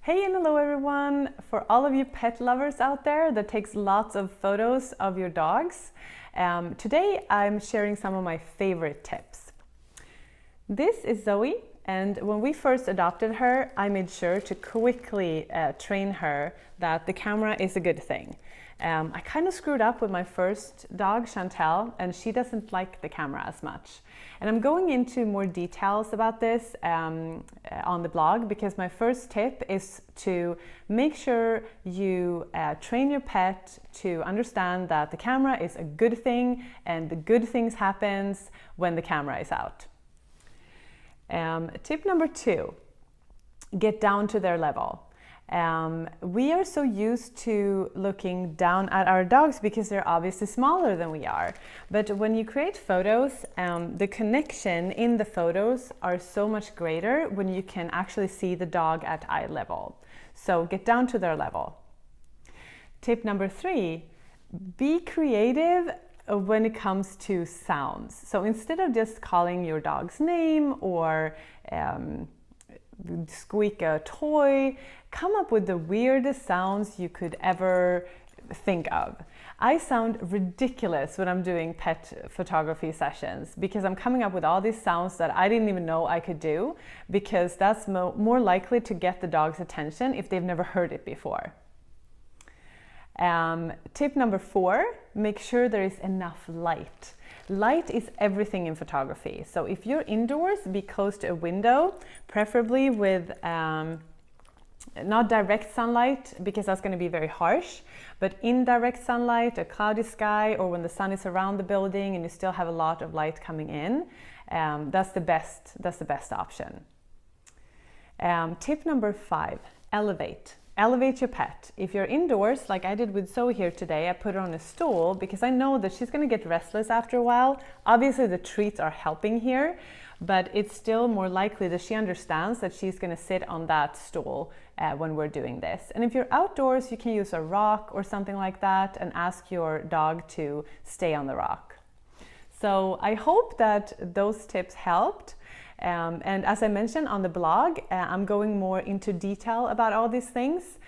Hey and hello everyone! For all of you pet lovers out there that takes lots of photos of your dogs, today I'm sharing some of my favorite tips. This is Zoe, and when we first adopted her, I made sure to quickly train her that the camera is a good thing. I kind of screwed up with my first dog, Chantel, and she doesn't like the camera as much. And I'm going into more details about this on the blog, because my first tip is to make sure you train your pet to understand that the camera is a good thing and the good things happens when the camera is out. Tip number 2, get down to their level. We are so used to looking down at our dogs because they're obviously smaller than we are. But when you create photos, the connection in the photos are so much greater when you can actually see the dog at eye level. So get down to their level. Tip number 3, be creative when it comes to sounds. So instead of just calling your dog's name or squeak a toy, come up with the weirdest sounds you could ever think of. I sound ridiculous when I'm doing pet photography sessions because I'm coming up with all these sounds that I didn't even know I could do, because that's more likely to get the dog's attention if they've never heard it before. Tip number 4, make sure there is enough light. Light is everything in photography. So if you're indoors, be close to a window, preferably with not direct sunlight, because that's going to be very harsh, but indirect sunlight, a cloudy sky, or when the sun is around the building and you still have a lot of light coming in, that's the best option. Tip number 5, elevate. Elevate your pet. If you're indoors, like I did with Zoe here today, I put her on a stool because I know that she's going to get restless after a while. Obviously the treats are helping here, but it's still more likely that she understands that she's going to sit on that stool when we're doing this. And if you're outdoors, you can use a rock or something like that and ask your dog to stay on the rock. So I hope that those tips helped. And as I mentioned on the blog, I'm going more into detail about all these things.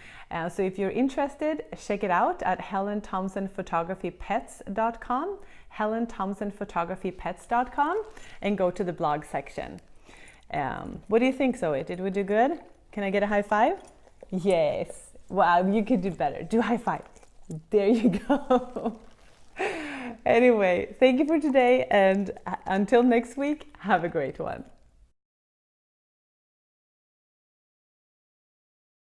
So if you're interested, check it out at HelenThompsonPhotographyPets.com, HelenThompsonPhotographyPets.com, and go to the blog section. What do you think, Zoe? Did we do good? Can I get a high five? Yes. Wow, you could do better. Do high five. There you go. Anyway, thank you for today, and until next week, have a great one.